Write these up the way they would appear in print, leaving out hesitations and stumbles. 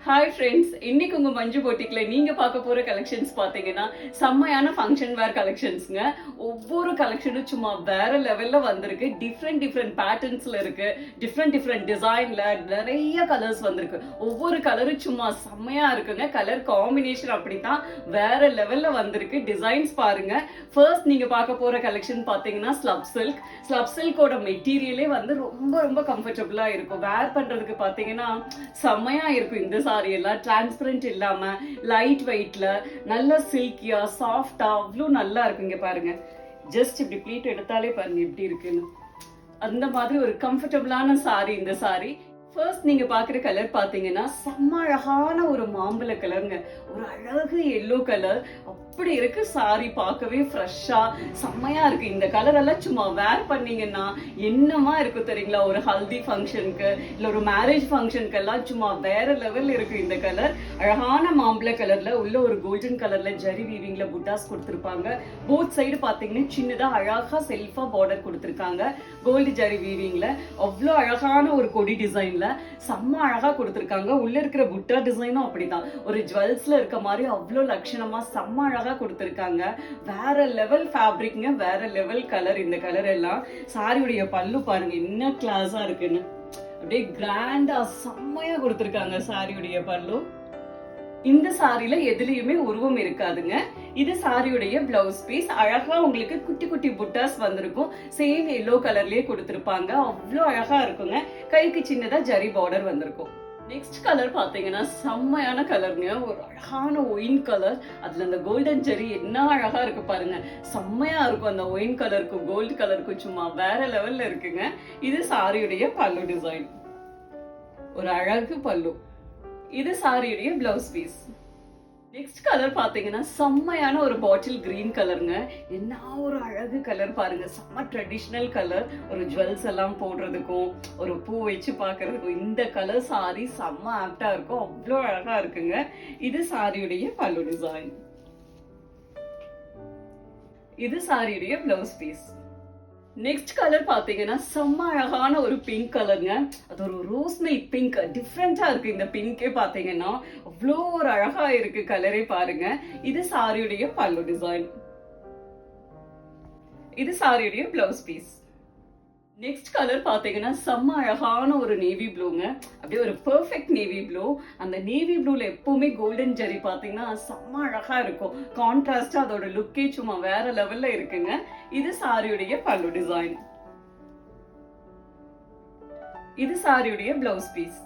Hi friends, இன்னைக்கு உங்க மஞ்சு போட்டிக்ல நீங்க பார்க்க போற கலெக்ஷன்ஸ் பாத்தீங்கன்னா செம்மையான ஃபங்க்ஷன் வேர் கலெக்ஷன்ஸ்ங்க. ஒவ்வொரு கலெக்ஷனும் சும்மா வேற லெவல்ல வந்திருக்கு. டிஃப்ரெண்ட் பேட்டர்ன்ஸ்ல இருக்கு, டிஃப்ரெண்ட் டிசைன்ல நிறைய கலர்ஸ் வந்திருக்கு. ஒவ்வொரு கலரும் சும்மா செம்மையா இருக்குங்க. கலர் காம்பினேஷன் அப்படித்தான் வேற லெவல்ல வந்திருக்கு. டிசைன்ஸ் பாருங்க. ஃபர்ஸ்ட் நீங்க பார்க்க போற கலெக்ஷன் பாத்தீங்கன்னா ஸ்லப் சில்கோட மெட்டீரியலே வந்து ரொம்ப கம்ஃபர்டபுளா இருக்கும். வேர் பண்றதுக்கு பாத்தீங்கன்னா செம்மையா இருக்கும். இந்த சாரி எல்லாம் டிரான்ஸ்பரண்ட் இல்லாம லைட் வெயிட்ல நல்ல சில்கியா சாஃப்டா அவ்வளோ நல்லா இருக்குங்க. பாருங்க, ஜஸ்ட் இப்படி ப்ளீட் எடுத்தாலே பாருங்க எப்படி இருக்குன்னு. அந்த மாதிரி ஒரு கம்ஃபர்டபுளான சாரி இந்த சாரி. ஃபர்ஸ்ட் நீங்க பாக்குற கலர் பாத்தீங்கன்னா செம்ம அழகான ஒரு மாம்பழ கலருங்க. ஒரு அழகு எல்லோ கலர் அப்படி இருக்கு. சாரி பார்க்கவே ஃப்ரெஷ்ஷா செம்மையா இருக்கு. இந்த கலர் எல்லாம் சும்மா வேர் பண்ணீங்கன்னா என்னமா இருக்கும் தெரியுங்களா? ஒரு ஹல்தி ஃபங்க்ஷனுக்கு இல்ல ஒரு மேரேஜ் ஃபங்க்ஷனுக்கு எல்லாம் சும்மா வேற லெவல் இருக்கு இந்த கலர். அழகான மாம்பழ கலர்ல உள்ள ஒரு கோல்டன் கலர்ல ஜரி வீவிங்ல புட்டாஸ் கொடுத்திருப்பாங்க. போத் சைடு பாத்தீங்கன்னா சின்னதா அழகா செல்ஃபா பார்டர் கொடுத்திருக்காங்க. கோல்டு ஜரி வீவிங்ல அவ்வளோ அழகான ஒரு கொடி டிசைன்ல செம்ம அழகா கொடுத்திருக்காங்க. உள்ள இருக்கிற புட்டா டிசைனும் அப்படிதான் ஒரு ஜுவல்ஸ்ல இருக்க மாதிரி அவ்வளோ லட்சணமா செம்ம அழகா கொடுத்திருக்காங்க. வேற லெவல் ஃபேப்ரிக்ங்க, வேற லெவல் கலர். இந்த கலர் எல்லாம் சாரியுடைய பல்லு பாருங்க என்ன கிளாஸா இருக்குன்னு. அப்படியே கிராண்டா செம்மையா கொடுத்திருக்காங்க சாரியுடைய பல்லு. இந்த சாரில எதுலயுமே உருவம் இருக்காதுங்க. இது சாரியுடைய பிளவுஸ் பீஸ். அழகா உங்களுக்கு குட்டி குட்டி புட்டாஸ் வந்திருக்கும். சேம் எல்லோ கலர்லயே கொடுத்திருப்பாங்க. அவ்வளோ அழகா இருக்குங்க. கைக்கு சின்னதா ஜரி பார்டர் வந்திருக்கும். நெக்ஸ்ட் கலர் பாத்தீங்கன்னா செம்மையான கலருங்க. ஒரு அழகான ஒயின் கலர். அதுல அந்த கோல்டன் ஜெரி என்ன அழகா இருக்கு பாருங்க. செம்மையா இருக்கும். அந்த ஒயின் கலருக்கும் கோல்டு கலருக்கும் சும்மா வேற லெவல்ல இருக்குங்க. இது சாரியுடைய பல்லு டிசைன். ஒரு அழகு பல்லு. இது சாரியுடைய பிளவுஸ் பீஸ். நெக்ஸ்ட் கலர் பாத்தீங்கன்னா செம்மையான ஒரு பாட்டில் கிரீன் கலருங்க. என்ன ஒரு அழகு கலர் பாருங்க. செம்ம ட்ரெடிஷனல் கலர். ஒரு ஜுவல்ஸ் எல்லாம் போடுறதுக்கும் ஒரு பூ வச்சு பாக்குறதுக்கும் இந்த கலர் சாரி செம்ம ஆப்டா இருக்கும். அவ்வளோ அழகா இருக்குங்க. இது சாரியுடைய பல்லு டிசைன். இது சாரியுடைய பிளவுஸ் பீஸ். நெக்ஸ்ட் கலர் பாத்தீங்கன்னா செம்ம அழகான ஒரு பிங்க் கலருங்க. அது ஒரு ரோஸ் மில்க் பிங்க். டிஃப்ரெண்டா இருக்கு இந்த பிங்கே. பாத்தீங்கன்னா அவ்வளோ ஒரு அழகா இருக்கு கலரே பாருங்க. இது சாரியுடைய பல்லு டிசைன். இது சாரியுடைய பிளவுஸ் பீஸ். நெக்ஸ்ட் கலர் பாத்தீங்கன்னா செம்ம அழகான ஒரு நேவி ப்ளூங்க. அப்படியே ஒரு பெர்ஃபெக்ட் நேவி ப்ளூ. அந்த நேவி ப்ளூல எப்பவுமே கோல்டன் ஜெரி பாத்தீங்கன்னா செம்ம அழகா இருக்கும். கான்ட்ராஸ்டா அதோட லுக்கே சும்மா வேற லெவல்ல இருக்குங்க. இது சாரியுடைய பல்லு டிசைன். இது சாரியுடைய பிளவுஸ் பீஸ்.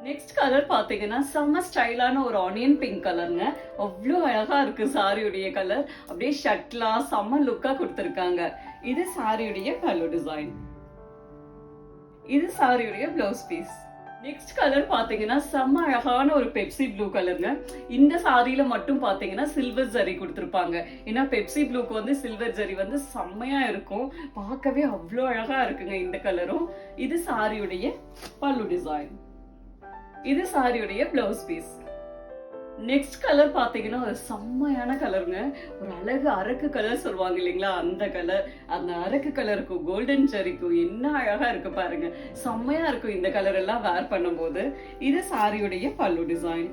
நெக்ஸ்ட் கலர் பாத்தீங்கன்னா செம்ம ஸ்டைலான ஒரு ஆனியன் பிங்க் கலருங்க. அவ்வளோ அழகா இருக்கு சாரியுடைய கலர். அப்படியே ஷட்லா செம்ம லுக்கா கொடுத்திருக்காங்க. இது சாரியுடைய பல்லு டிசைன். இது சாரியுடைய பிளவுஸ் பீஸ். நெக்ஸ்ட் கலர் பாத்தீங்கன்னா செம்ம அழகான ஒரு பெப்சி ப்ளூ கலருங்க. இந்த சாரியில மட்டும் பாத்தீங்கன்னா சில்வர் ஜரி கொடுத்திருப்பாங்க. ஏன்னா பெப்சி ப்ளூக்கு வந்து சில்வர் ஜரி வந்து செம்மையா இருக்கும். பார்க்கவே அவ்வளோ அழகா இருக்குங்க இந்த கலரும். இது சாரியுடைய பல்லு டிசைன். இது சாரியுடைய பிளவுஸ் பீஸ். நெக்ஸ்ட் கலர் பாத்தீங்கன்னா ஒரு செம்மையான கலருங்க. ஒரு அழகு அரக்கு கலர் சொல்லுவாங்க இல்லைங்களா? அந்த கலர். அந்த அரக்கு கலருக்கும் கோல்டன் ஜெரிக்கும் என்ன அழகா இருக்கு பாருங்க. செம்மையா இருக்கும் இந்த கலர் எல்லாம் வேர் பண்ணும்போது. இது சாரியுடைய பல்லு டிசைன்.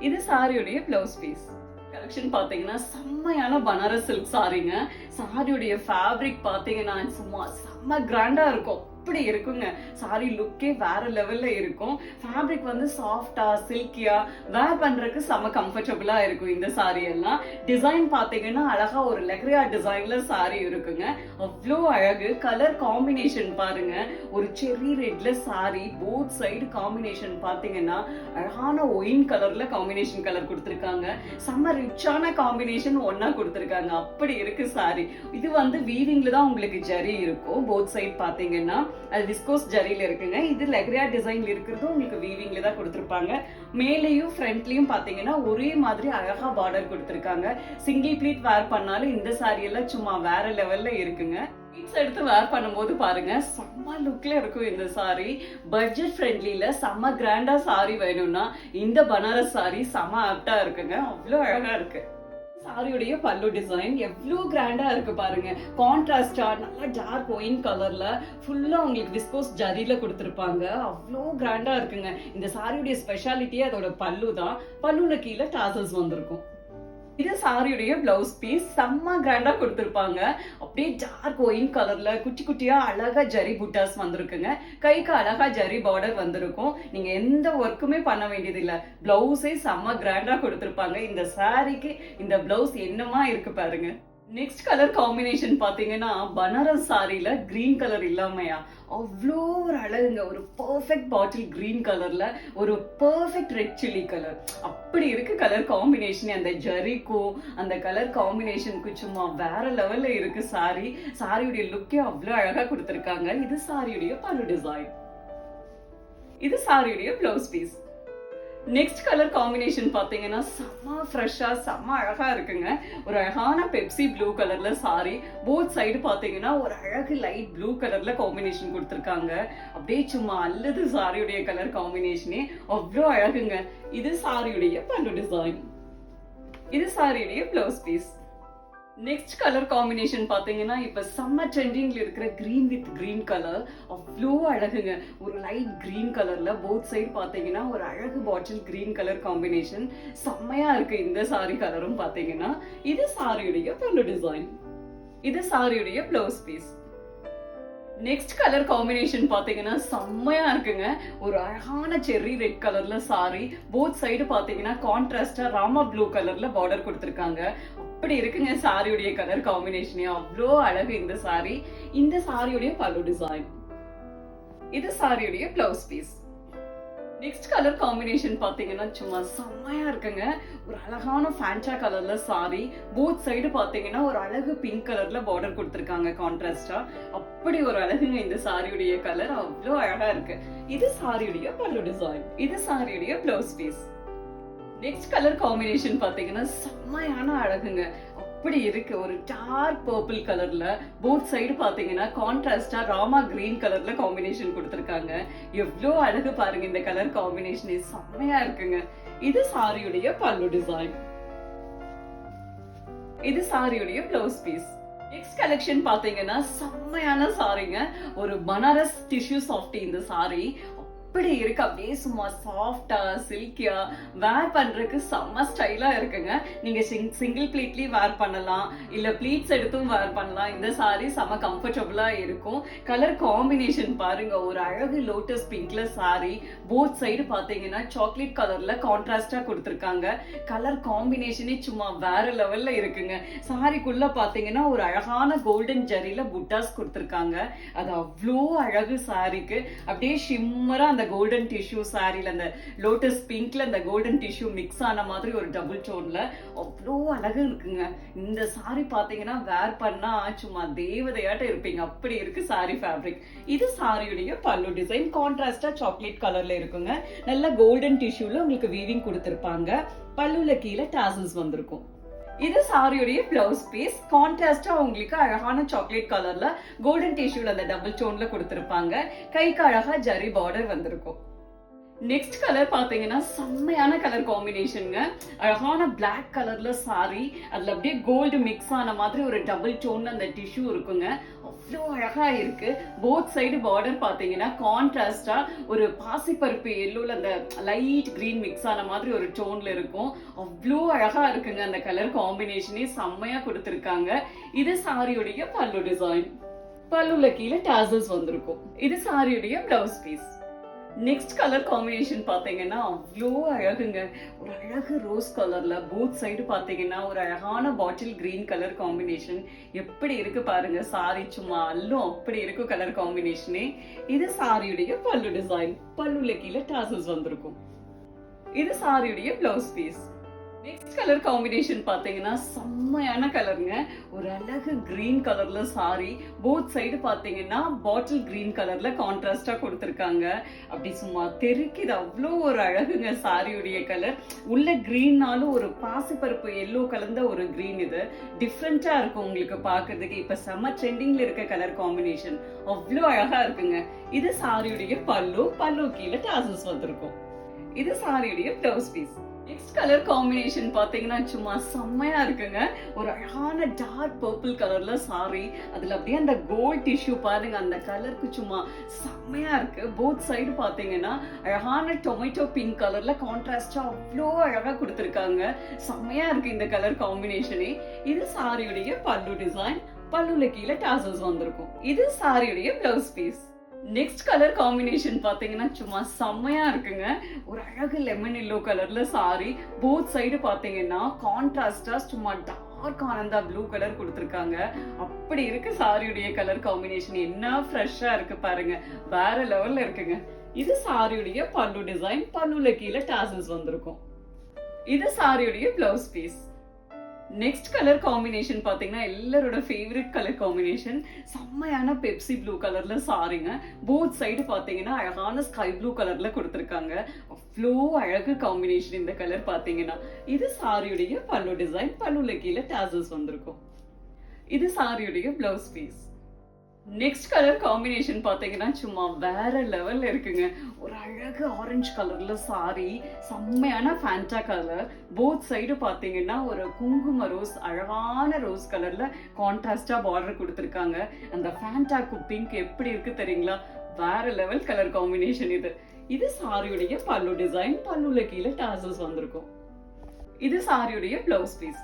இது சாரியுடைய பிளவுஸ் பீஸ். கலெக்ஷன் பாத்தீங்கன்னா செம்மையான பனாரஸ் சில்க் சாரிங்க. சாரியுடைய ஃபேப்ரிக் பாத்தீங்கன்னா சும்மா செம்ம கிராண்டா இருக்கும். அப்படி இருக்குங்க. சாரி லுக்கே வேற லெவல்ல இருக்கும். ஃபேப்ரிக் வந்து சாஃப்டா சில்கியா வேர் பண்றதுக்கு செம்ம கம்ஃபர்டபுளா இருக்கும் இந்த சாரி எல்லாம். டிசைன் பாத்தீங்கன்னா அழகா ஒரு லெக்ரியா டிசைன்ல சாரி இருக்குங்க. அவ்வளோ அழகு. கலர் காம்பினேஷன் பாருங்க. ஒரு செர்ரி ரெட்ல சாரி. போத் சைடு காம்பினேஷன் பாத்தீங்கன்னா அழகான ஒயின் கலர்ல காம்பினேஷன் கலர் கொடுத்திருக்காங்க. செம்ம ரிச்சான காம்பினேஷன் ஒன்னா கொடுத்திருக்காங்க. அப்படி இருக்கு சாரி. இது வந்து வீவிங்ல தான் உங்களுக்கு ஜரி இருக்கும். போத் சைடு பாத்தீங்கன்னா அது விஸ்கோஸ் ஜரியில இருக்குங்க. இது லெக்ரியா டிசைன்ல இருக்கிறது உங்களுக்கு வீவிங்ல தான் கொடுத்திருப்பாங்க. மேலேயும் ஃப்ரண்ட்லயும் பாத்தீங்கன்னா ஒரே மாதிரி அழகா பார்டர் கொடுத்திருக்காங்க. சிங்கிள் ப்ளீட் வேர் பண்ணாலும் இந்த சாரி எல்லாம் சும்மா வேற லெவல்ல இருக்குங்க. பீட்ஸ் எடுத்து வேர் பண்ணும்போது பாருங்க செம்ம லுக்ல இருக்கும் இந்த சாரி. பட்ஜெட் ஃப்ரெண்ட்லில செம்ம கிராண்டா சாரி வேணும்னா இந்த பனாரஸ் சாரி செம்ம ஆப்டா இருக்குங்க. அவ்வளோ அழகா இருக்கு. சாரியுடைய பல்லு டிசைன் எவ்வளவு கிராண்டா இருக்கு பாருங்க. கான்ட்ராஸ்டா நல்லா டார்க் ஒயின் கலர்ல ஃபுல்லா உங்களுக்கு விஸ்கோஸ் ஜரியில கொடுத்திருப்பாங்க. அவ்வளோ கிராண்டா இருக்குங்க. இந்த சாரியுடைய ஸ்பெஷாலிட்டியே அதோட பல்லு தான். பல்லுல கீழே டாசல்ஸ் வந்திருக்கும். இது சாரியுடைய பிளவுஸ் பீஸ். செம்ம கிராண்டா கொடுத்திருப்பாங்க. அப்படியே டார்க் ஒயின் கலர்ல குட்டி குட்டியா அழகா ஜரி புட்டாஸ் வந்திருக்குங்க. கைக்கு அழகா ஜரி பார்டர் வந்திருக்கும். நீங்க எந்த ஒர்க்குமே பண்ண வேண்டியது இல்ல. பிளவுஸே செம்ம கிராண்டா கொடுத்திருப்பாங்க. இந்த சாரிக்கு இந்த பிளவுஸ் என்னமா இருக்கு பாருங்க. நெக்ஸ்ட் கலர் காம்பினேஷன் பாத்தீங்கன்னா பனாரஸ் சாரில கிரீன் கலர் இல்லாமையா அவ்வளோ ஒரு அழகுங்க. ஒரு பர்ஃபெக்ட் பாட்டில் கிரீன் கலர்ல ஒரு பர்ஃபெக்ட் ரெட் சில்லி கலர் அப்படி இருக்கு கலர் காம்பினேஷன். அந்த ஜரிக்கும் அந்த கலர் காம்பினேஷனுக்கு சும்மா வேற லெவல்ல இருக்கு சாரி. சாரியுடைய லுக்கே அவ்வளோ அழகா கொடுத்திருக்காங்க. இது சாரியுடைய பல்லு டிசைன். இது சாரியுடைய blouse piece. Next colour combination பாத்தீங்கன்னா செம்ம ஃப்ரெஷ்ஷா செம்ம அழகா இருக்குங்க. ஒரு அழகான பெப்சி ப்ளூ கலர்ல சாரி. போத் சைடு பாத்தீங்கன்னா ஒரு அழகு லைட் ப்ளூ கலர்ல காம்பினேஷன் கொடுத்திருக்காங்க. அப்படியே சும்மா அல்லது சாரியுடைய கலர் காம்பினேஷனே அவ்வளோ அழகுங்க. இது சாரியுடைய பல்லு டிசைன். இது சாரியுடைய blouse piece. Next colour combination பாத்தீங்கன்னா இப்ப சம்மர் ட்ரெண்டிங்ல இருக்கிற கிரீன் வித் கிரீன் கலர் அவ்வளோ அழகுங்க. ஒரு லைட் கிரீன் கலர்ல போத் சைடு பாத்தீங்கன்னா ஒரு அழகு பாட்டில் கிரீன் கலர் காம்பினேஷன் செம்மையா இருக்கு. இந்த சாரி கலரும் பாத்தீங்கன்னா இது சாரியுடைய பல்லு டிசைன். இது சாரியுடைய blouse piece. Next colour combination பாத்தீங்கன்னா செம்மையா இருக்குங்க. ஒரு அழகான செர்ரி ரெட் கலர்ல சாரி. போத் சைடு பாத்தீங்கன்னா கான்ட்ராஸ்டா ராமா ப்ளூ கலர்ல பார்டர் கொடுத்திருக்காங்க. அப்படி இருக்குங்க சாரியுடைய கலர் காம்பினேஷனே அவ்வளோ அழகு இந்த சாரி. இந்த சாரியுடைய பல்லு டிசைன். இது சாரியுடைய blouse piece. Next colour combination பாத்தீங்கன்னா சும்மா செம்மையா இருக்குங்க. ஒரு அழகான ஃபேண்டா கலர்ல சாரி. போத் சைடு பாத்தீங்கன்னா ஒரு அழகு பிங்க் கலர்ல பார்டர் கொடுத்திருக்காங்க கான்ட்ராஸ்டா. அப்படி ஒரு அழகுங்க இந்த சாரியுடைய கலர் அவ்வளோ அழகா இருக்கு. இது சாரியுடைய பல்லு டிசைன். இது சாரியுடைய blouse piece. Next colour combination பாத்தீங்கன்னா செம்மையான அழகுங்க. அப்படி இருக்கு ஒரு டார்க் பர்பிள் கலர்ல போத் சைடு பாத்தீங்கன்னா கான்ட்ராஸ்டா ராமா கிரீன் கலர்ல காம்பினேஷன் கொடுத்திருக்காங்க. எவ்வளோ அழகு பாருங்க இந்த கலர் காம்பினேஷன் செம்மையா இருக்குங்க. இது சாரியுடைய பல்லு டிசைன். இது சாரியுடைய பிளவுஸ் பீஸ். நெக்ஸ்ட் கலெக்ஷன் பாத்தீங்கன்னா செம்மையான சாரிங்க. ஒரு பனாரஸ் டிஷ்யூ சாஃப்டி இந்த சாரி. அப்படி இருக்கு. அப்படியே சும்மா சாஃப்டா சில்கியா வேர் பண்றதுக்கு செம்ம ஸ்டைலா இருக்குங்க. நீங்க சிங்கிள் ப்ளீட்லயும் வேர் பண்ணலாம், இல்ல ப்ளீட்ஸ் எடுத்தும் வேர் பண்ணலாம். இந்த சாரி செம்ம கம்ஃபர்டபுளா இருக்கும். கலர் காம்பினேஷன் பாருங்க. ஒரு அழகு லோட்டஸ் பிங்க்ல சாரி. போத் சைடு பாத்தீங்கன்னா சாக்லேட் கலர்ல கான்ட்ராஸ்டா கொடுத்திருக்காங்க. கலர் காம்பினேஷனே சும்மா வேற லெவல்ல இருக்குங்க. சாரிக்குள்ள பாத்தீங்கன்னா ஒரு அழகான கோல்டன் ஜரியில புட்டாஸ் கொடுத்திருக்காங்க. அது அவ்வளோ அழகு சாரிக்கு. அப்படியே ஷிம்மரா அந்த கோல்டன் டிஷ்யூ சாரில அந்த லோட்டஸ் பிங்க்ல அந்த கோல்டன் டிஷ்யூ மிக்ஸ் ஆன மாதிரி ஒரு டபுள் டோன்ல அவ்வளோ அழகு இருக்குங்க. இந்த சாரி பாத்தீங்கன்னா வேர் பண்ணா சும்மா தேவதையாட்ட இருப்பீங்க. அப்படி இருக்கு சாரி ஃபேப்ரிக். இது சாரியுடைய பல்லு டிசைன். கான்ட்ராஸ்டா சாக்லேட் கலர்ல இருக்குங்க. நல்ல கோல்டன் டிஷ்யூல உங்களுக்கு வீவிங் கொடுத்திருப்பாங்க. பல்லுல கீழே டாசல்ஸ் வந்திருக்கும். இது சாரியுடைய பிளவுஸ் பீஸ். கான்ட்ராஸ்டா உங்களுக்கு அழகான சாக்லேட் கலர்ல கோல்டன் டிஷ்யூல அந்த டபுள் டோன்ல கொடுத்திருப்பாங்க. கைக்கு அழகா ஜரி பார்டர் வந்திருக்கும். நெக்ஸ்ட் கலர் பாத்தீங்கன்னா செம்மையான கலர் காம்பினேஷனுங்க. அழகான பிளாக் கலர்ல சாரி. அதுல அப்படியே கோல்டு மிக்ஸ் ஆன மாதிரி ஒரு டபுள் டோன்ல அந்த டிஷ்யூ இருக்குங்க. அவ்வளோ அழகா இருக்கு. போத் சைடு பார்டர் பாத்தீங்கன்னா கான்ட்ராஸ்டா ஒரு பாசிப்பருப்பு எல்லோல அந்த லைட் கிரீன் மிக்ஸ் ஆன மாதிரி ஒரு டோன்ல இருக்கும். அவ்வளோ அழகா இருக்குங்க. அந்த கலர் காம்பினேஷனே செம்மையா கொடுத்திருக்காங்க. இது சாரியுடைய பல்லு டிசைன். பல்லுல கீழே டாசல்ஸ் வந்திருக்கும். இது சாரியுடைய blouse piece. Next colour combination பாத்தீங்கன்னா அவ்வளோ அழகுங்க. ஒரு அழகு ரோஸ் கலர்ல போத் சைடு பாத்தீங்கன்னா ஒரு அழகான பாட்டில் கிரீன் கலர் காம்பினேஷன். எப்படி இருக்கு பாருங்க சாரி. சும்மா அல்லும் அப்படி இருக்கு கலர் காம்பினேஷனே. இது சாரியுடைய பல்லு டிசைன். பல்லுல கீழே டாசல்ஸ் வந்திருக்கும். இது சாரியுடைய blouse piece. Next colour combination பாத்தீங்கன்னா செம்மையான கலருங்க. ஒரு அழகு கிரீன் கலர்ல சாரி. போத் சைடு பாத்தீங்கன்னா பாட்டில் கிரீன் கலர்ல கான்ட்ராஸ்டா கொடுத்திருக்காங்க. அப்படி சும்மா தெருக்கிது. அவ்வளோ ஒரு அழகுங்க சாரியுடைய கலர். உள்ள கிரீன்னாலும் ஒரு பாசிப்பருப்பு எல்லோ கலந்த ஒரு கிரீன். இது டிஃப்ரெண்டா இருக்கும் உங்களுக்கு பாக்குறதுக்கு. இப்ப செம்ம ட்ரெண்டிங்ல இருக்க கலர் காம்பினேஷன் அவ்வளோ அழகா இருக்குங்க. இது சாரியுடைய பல்லு. பல்லு கீழே டாசல்ஸ் வந்திருக்கும். இது சாரியுடைய blouse piece. Next colour combination பாத்தீங்கன்னா சும்மா செம்மையா இருக்குங்க. ஒரு அழகான டார்க் பர்பிள் கலர்ல சாரி, அதுல அப்படியே அந்த கோல்ட் டிஷ்யூ பாருங்க, அந்த கலருக்கு சும்மா செம்மையா இருக்கு. போத் சைடு பாத்தீங்கன்னா அழகான டொமேட்டோ பிங்க் கலர்ல கான்ட்ராஸ்டா அவ்வளோ அழகா கொடுத்துருக்காங்க. செம்மையா இருக்கு இந்த கலர் காம்பினேஷனே. இது சாரியுடைய பல்லு டிசைன், பல்லுல கீழே டாசல்ஸ் வந்திருக்கும். இது சாரியுடைய blouse piece. Next colour combination பாத்தீங்கன்னா சும்மா செம்மையா இருக்குங்க. ஒரு அழகு லெமன் எல்லோ கலர்ல சாரி, போத் சைடு பாத்தீங்கன்னா கான்ட்ராஸ்டா சும்மா டார்க் ஆனந்தா ப்ளூ கலர் கொடுத்துருக்காங்க. அப்படி இருக்கு சாரியுடைய கலர் காம்பினேஷன். என்ன ஃப்ரெஷ்ஷா இருக்கு பாருங்க, வேற லெவல்ல இருக்குங்க. இது சாரியுடைய பல்லு டிசைன், பல்லுல கீழே டாசல்ஸ் வந்திருக்கும். இது சாரியுடைய blouse piece. Next colour combination பாத்தீங்கன்னா எல்லாரோட ஃபேவரட் கலர் காம்பினேஷன், செம்மையான பெப்சி ப்ளூ கலர்ல சாரிங்க. போத் சைடு பாத்தீங்கன்னா அழகான ஸ்கை ப்ளூ கலர்ல கொடுத்துருக்காங்க. அவ்வளோ அழகு காம்பினேஷன் இந்த கலர் பாத்தீங்கன்னா. இது சாரியுடைய பல்லு டிசைன், பல்லுல கீழே டாசல்ஸ் வந்திருக்கும். இது சாரியுடைய blouse piece. Next colour combination பாத்தீங்கன்னா சும்மா வேற லெவல்ல இருக்குங்க. ஒரு அழகு ஆரஞ்சு கலர்ல சாரி, செம்மையான ஃபேண்டா கலர். போத் சைடு பாத்தீங்கன்னா ஒரு குங்கும ரோஸ், அழகான ரோஸ் கலர்ல கான்ட்ராஸ்டா பார்டர் கொடுத்துருக்காங்க. அந்த ஃபேண்டா பிங்க் எப்படி இருக்கு தெரியுங்களா? வேற லெவல் கலர் காம்பினேஷன் இது. இது சாரியுடைய பல்லு டிசைன், பல்லுல கீழே டாசல்ஸ் வந்திருக்கும். இது சாரியுடைய பிளவுஸ் பீஸ்.